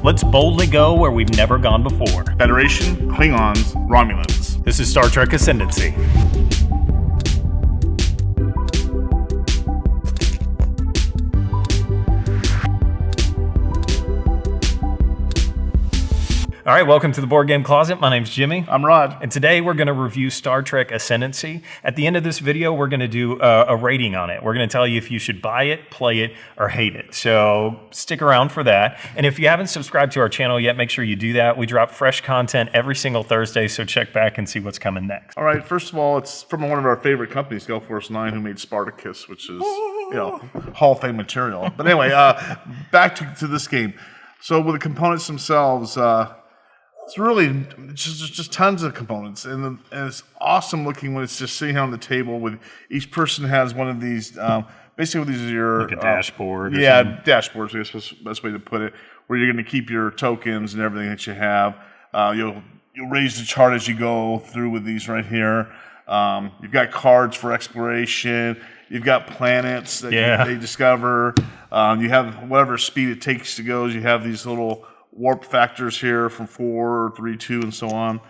Let's boldly go where we've never gone before. Federation, Klingons, Romulans. This is Star Trek Ascendancy. All right, welcome to the Board Game Closet. My name's Jimmy. I'm Rod. And today we're going to review Star Trek Ascendancy. At the end of this video, we're going to do a rating on it. We're going to tell you if you should buy it, play it, or hate it. So stick around for that. And if you haven't subscribed to our channel yet, make sure you do that. We drop fresh content every single Thursday, so check back and see what's coming next. All right, first of all, it's from one of our favorite companies, Gale Force Nine, who made Spartacus, which is, Hall of Fame material. But anyway, back to this game. So with the components themselves, it's really just tons of components, and it's awesome looking when it's just sitting on the table. With each person has one of these. Basically, these are your like a dashboard. Dashboards. I guess is the best way to put it. Where you're going to keep your tokens and everything that you have. You'll raise the chart as you go through with these right here. You've got cards for exploration. You've got planets that they discover. You have whatever speed it takes to go. You have these little warp factors here from 4, 3, 2, and so on.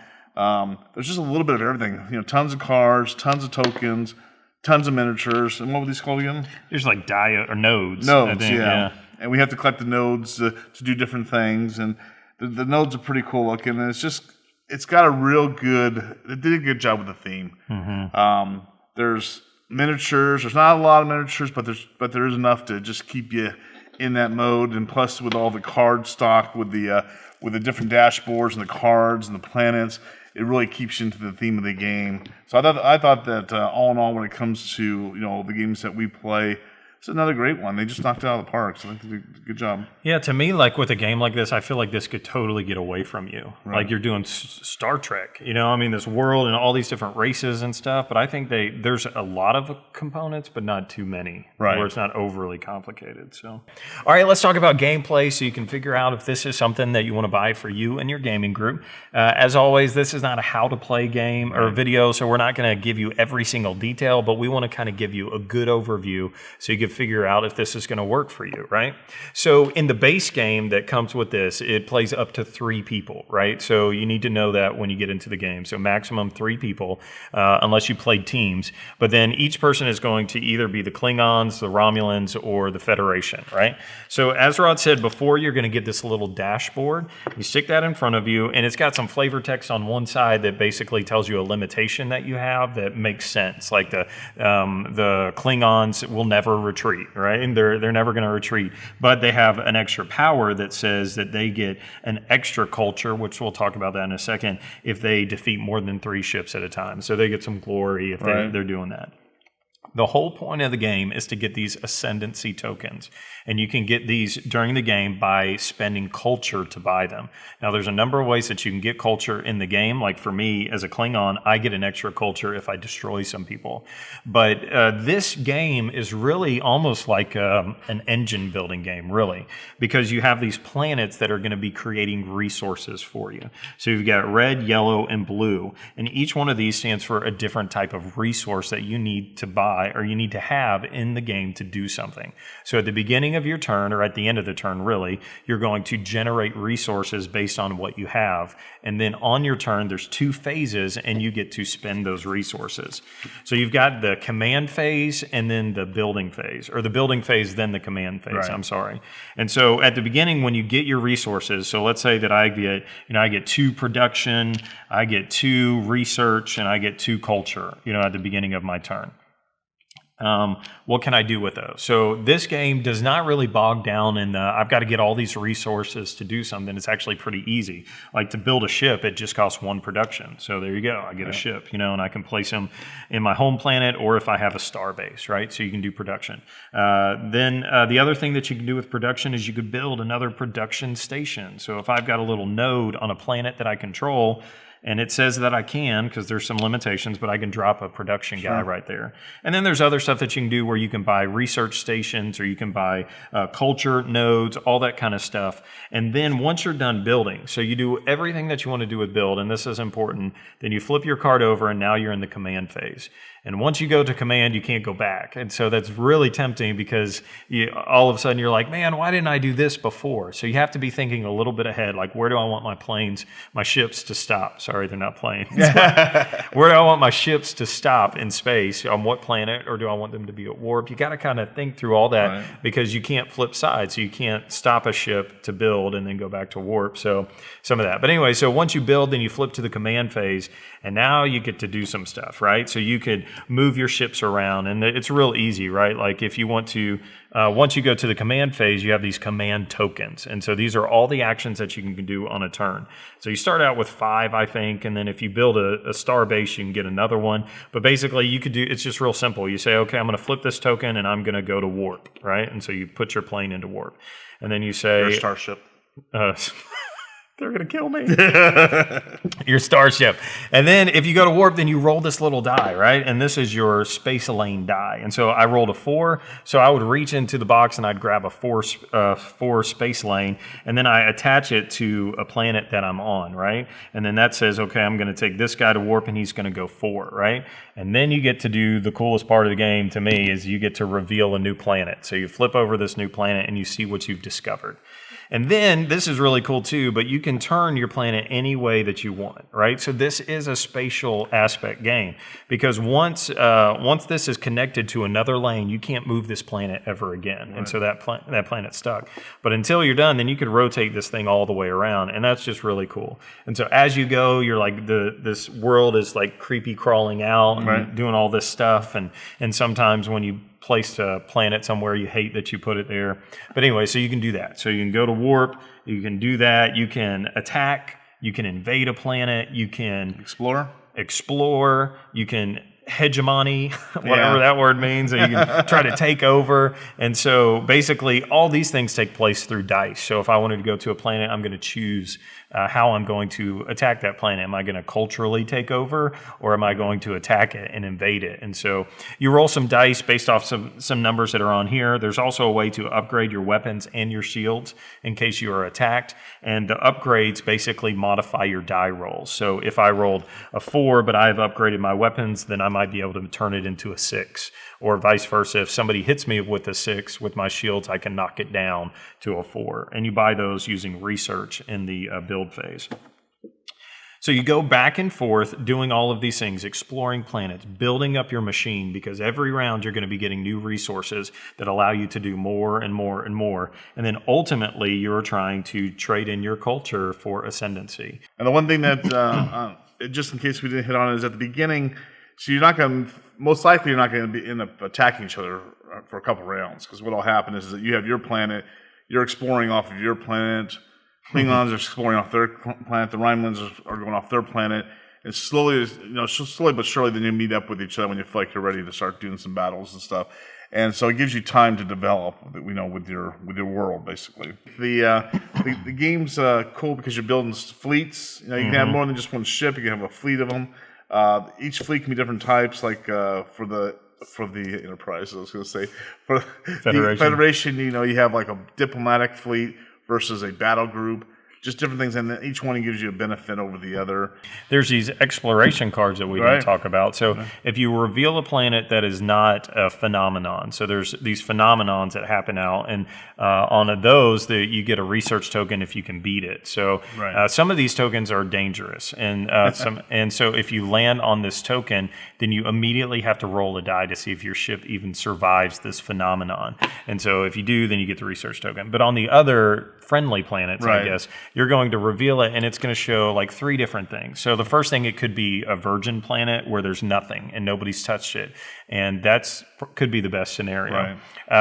There's just a little bit of everything. Tons of cards, tons of tokens, tons of miniatures. And what were these called again? There's like nodes. Nodes, I think, yeah. And we have to collect the nodes to do different things. And the nodes are pretty cool looking. And it's got a real good. They did a good job with the theme. Mm-hmm. There's miniatures. There's not a lot of miniatures, but there is enough to just keep you in that mode, and plus with all the card stock with the different dashboards and the cards and the planets, it really keeps you into the theme of the game. So I thought that all in all, when it comes to the games that we play, it's another great one. They just knocked it out of the park. So I think they did a good job. Yeah, to me, like with a game like this, I feel like this could totally get away from you. Right. Like you're doing Star Trek, this world and all these different races and stuff. But I think there's a lot of components, but not too many, where it's not overly complicated. So, all right, let's talk about gameplay so you can figure out if this is something that you want to buy for you and your gaming group. As always, this is not a how-to-play game or video, so we're not going to give you every single detail, but we want to kind of give you a good overview so you can figure out if this is going to work for you, right? So in the base game that comes with this, it plays up to 3 people, right? So you need to know that when you get into the game. So maximum 3 people, unless you played teams. But then each person is going to either be the Klingons, the Romulans, or the Federation, right? So as Rod said before, you're going to get this little dashboard. You stick that in front of you, and it's got some flavor text on one side that basically tells you a limitation that you have that makes sense. Like the Klingons will never retreat, right? And they're never going to retreat, but they have an extra power that says that they get an extra culture, which we'll talk about that in a second, if they defeat more than 3 ships at a time. So they get some glory if they're doing that. The whole point of the game is to get these Ascendancy Tokens, and you can get these during the game by spending culture to buy them. Now, there's a number of ways that you can get culture in the game. Like for me, as a Klingon, I get an extra culture if I destroy some people. But this game is really almost like an engine building game, really, because you have these planets that are going to be creating resources for you. So you've got red, yellow, and blue, and each one of these stands for a different type of resource that you need to buy or you need to have in the game to do something. So at the beginning of your turn, or at the end of the turn really, you're going to generate resources based on what you have. And then on your turn, there's 2 phases and you get to spend those resources. So you've got the command phase and then the building phase, or the building phase, then the command phase, I'm sorry. And so at the beginning, when you get your resources, so let's say that I get 2 production, I get 2 research, and I get 2 culture, at the beginning of my turn. What can I do with those? So this game does not really bog down in I've got to get all these resources to do something. It's actually pretty easy. Like to build a ship, it just costs 1 production. So there you go. I get a ship, and I can place them in my home planet, or if I have a star base, right? So you can do production. Then the other thing that you can do with production is you could build another production station. So if I've got a little node on a planet that I control, And it says that I can, because there's some limitations, but I can drop a production guy right there. And then there's other stuff that you can do where you can buy research stations, or you can buy culture nodes, all that kind of stuff. And then once you're done building, so you do everything that you want to do with build, and this is important, then you flip your card over and now you're in the command phase. And once you go to command, you can't go back. And so that's really tempting, because all of a sudden you're like, man, why didn't I do this before? So you have to be thinking a little bit ahead, like, where do I want my planes, my ships to stop? Sorry, they're not planes. Where do I want my ships to stop in space? On what planet? Or do I want them to be at warp? You got to kind of think through all that, because you can't flip sides. So you can't stop a ship to build and then go back to warp. So some of that. But anyway, so once you build, then you flip to the command phase, and now you get to do some stuff, right? So you could move your ships around, and it's real easy, right? Like if you want to, once you go to the command phase, you have these command tokens. And so these are all the actions that you can do on a turn. So you start out with 5, I think, and then if you build a star base, you can get another one. But basically you could do, it's just real simple. You say, okay, I'm going to flip this token and I'm going to go to warp, right? And so you put your plane into warp. And then you say... Your starship. They're going to kill me. Your starship. And then if you go to warp, then you roll this little die, right? And this is your space lane die. And so I rolled a 4. So I would reach into the box and I'd grab a 4 space lane. And then I attach it to a planet that I'm on, right? And then that says, okay, I'm going to take this guy to warp and he's going to go 4, right? And then you get to do the coolest part of the game to me is you get to reveal a new planet. So you flip over this new planet and you see what you've discovered. And then, this is really cool too, but you can turn your planet any way that you want, right? So this is a spatial aspect game, because once this is connected to another lane, you can't move this planet ever again. And so that planet's stuck. But until you're done, then you could rotate this thing all the way around, and that's just really cool. And so as you go, you're like, this world is like creepy crawling out and doing all this stuff, and sometimes when you placed a planet somewhere, you hate that you put it there. But anyway, so you can do that. So you can go to warp, you can do that, you can attack, you can invade a planet, you can explore, you can hegemony, whatever that word means, and you can try to take over. And so basically all these things take place through dice. So if I wanted to go to a planet, I'm going to choose how I'm going to attack that planet. Am I going to culturally take over, or am I going to attack it and invade it? And so you roll some dice based off some numbers that are on here. There's also a way to upgrade your weapons and your shields in case you are attacked. And the upgrades basically modify your die rolls. So if I rolled a 4, but I've upgraded my weapons, then I might be able to turn it into a 6. Or vice versa. If somebody hits me with a 6 with my shields, I can knock it down to a 4. And you buy those using research in the build phase. So you go back and forth doing all of these things, exploring planets, building up your machine, because every round you're going to be getting new resources that allow you to do more and more and more. And then ultimately you're trying to trade in your culture for ascendancy. And the one thing that, just in case we didn't hit on, is at the beginning, so you're not going to, most likely you're not going to end up attacking each other for a couple rounds, because what will happen is that you have your planet, you're exploring off of your planet, Klingons are exploring off their planet, the Rhinelands are going off their planet, and slowly but surely then you meet up with each other when you feel like you're ready to start doing some battles and stuff. And so it gives you time to develop, with your world, basically. The game's cool because you're building fleets. You can have more than just one ship. You can have a fleet of them. Each fleet can be different types, like for the Enterprise, I was going to say. For the Federation, you have like a diplomatic fleet versus a battle group. Just different things, and each one gives you a benefit over the other. There's these exploration cards that we didn't talk about. So if you reveal a planet that is not a phenomenon, so there's these phenomenons that happen out, and on those, you get a research token if you can beat it. So some of these tokens are dangerous, and so if you land on this token, then you immediately have to roll a die to see if your ship even survives this phenomenon. And so if you do, then you get the research token. But on the other friendly planets, I guess, you're going to reveal it, and it's going to show like 3 different things. So the first thing, it could be a virgin planet where there's nothing and nobody's touched it, and could be the best scenario.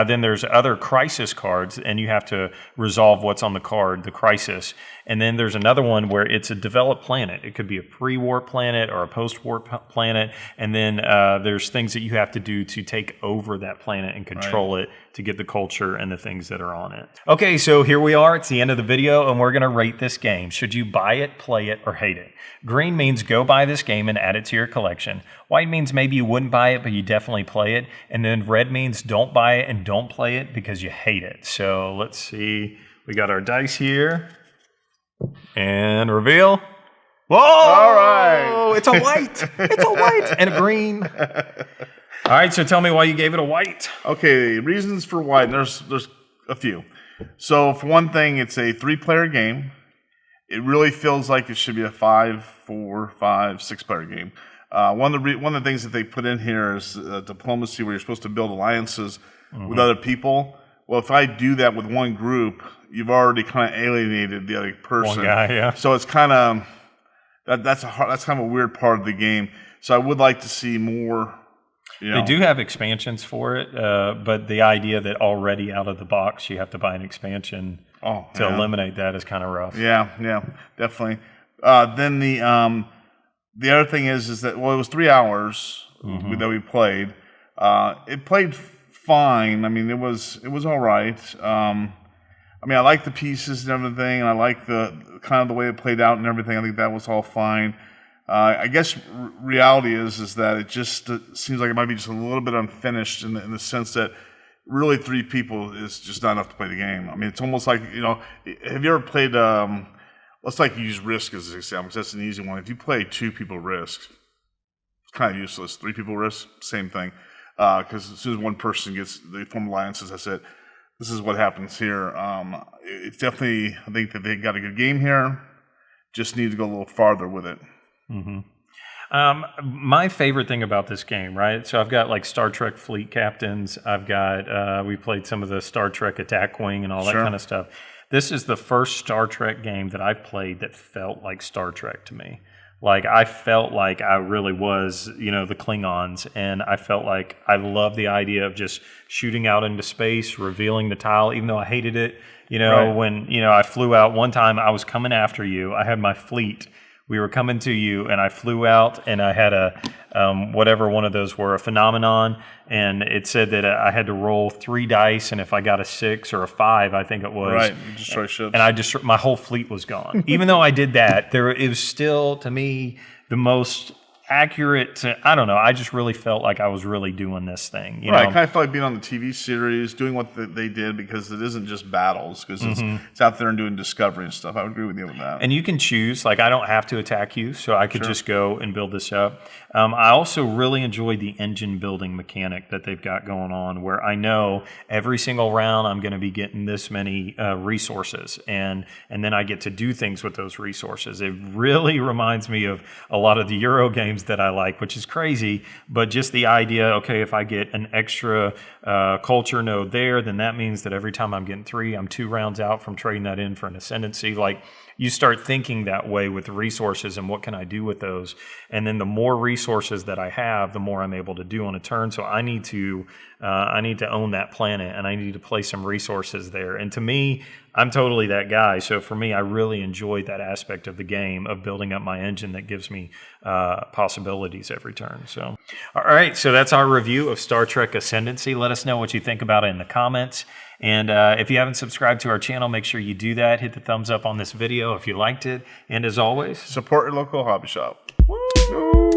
Then there's other crisis cards, and you have to resolve what's on the card, the crisis. And then there's another one where it's a developed planet. It could be a pre-warp planet or a post-warp planet. And then there's things that you have to do to take over that planet and control it to get the culture and the things that are on it. Okay, so here we are. It's the end of the video, and we're going to rate this game. Should you buy it, play it, or hate it? Green means go buy this game and add it to your collection. White means maybe you wouldn't buy it, but you definitely play it. And then red means don't buy it and don't play it because you hate it. So let's see. We got our dice here. And reveal. Whoa! All right. It's a white. It's a white and a green. All right, so tell me why you gave it a white. Okay, reasons for white. There's a few. So for one thing, it's a 3-player game. It really feels like it should be a 5, 4, 5, 6-player game. One of the things that they put in here is diplomacy, where you're supposed to build alliances with other people. Well, if I do that with one group, you've already kind of alienated the other person. One guy, yeah. So it's kind of that's kind of a weird part of the game. So I would like to see more. They do have expansions for it, but the idea that already out of the box you have to buy an expansion to eliminate that is kind of rough. Yeah, definitely. Then the other thing is that, well, it was 3 hours that we played. It played fine. I mean, it was all right. I mean, I like the pieces and everything, and I like the kind of the way it played out and everything. I think that was all fine. I guess reality is that it just seems like it might be just a little bit unfinished in the sense that really 3 people is just not enough to play the game. I mean, it's almost like, have you ever played, let's use Risk as an example, because that's an easy one. If you play 2 people Risk, it's kind of useless. 3 people Risk, same thing. Because as soon as one person they form alliances, that's it. This is what happens here. It's definitely, I think that they got a good game here. Just need to go a little farther with it. My favorite thing about this game, right? So I've got like Star Trek fleet captains. I've got, we played some of the Star Trek attack wing and all that kind of stuff. This is the first Star Trek game that I've played that felt like Star Trek to me. Like, I felt like I really was, the Klingons, and I felt like I loved the idea of just shooting out into space, revealing the tile, even though I hated it. When, I flew out one time, I was coming after you. I had my fleet. We were coming to you, and I flew out, and I had a, whatever one of those were, a phenomenon, and it said that I had to roll 3 dice, and if I got a 6 or a 5, I think it was. Right, you destroy ships. And my whole fleet was gone. Even though I did that, it was still, to me, the most accurate. I don't know. I just really felt like I was really doing this thing. I kind of felt like being on the TV series, doing what they did, because it isn't just battles, because it's out there and doing discovery and stuff. I would agree with you with that. And you can choose. Like, I don't have to attack you, so I could just go and build this up. I also really enjoyed the engine building mechanic that they've got going on, where I know every single round I'm going to be getting this many resources, and then I get to do things with those resources. It really reminds me of a lot of the Euro games that I like, which is crazy, but just the idea, okay, if I get an extra culture node there, then that means that every time I'm getting 3, I'm 2 rounds out from trading that in for an ascendancy. Like, you start thinking that way with resources and what can I do with those, and then the more resources that I have, the more I'm able to do on a turn. So I need to own that planet, and I need to place some resources there. And to me, I'm totally that guy. So for me, I really enjoyed that aspect of the game of building up my engine that gives me possibilities every turn. So, all right, so that's our review of Star Trek Ascendancy. Let us know what you think about it in the comments. And if you haven't subscribed to our channel, make sure you do that. Hit the thumbs up on this video if you liked it. And as always, support your local hobby shop. woo!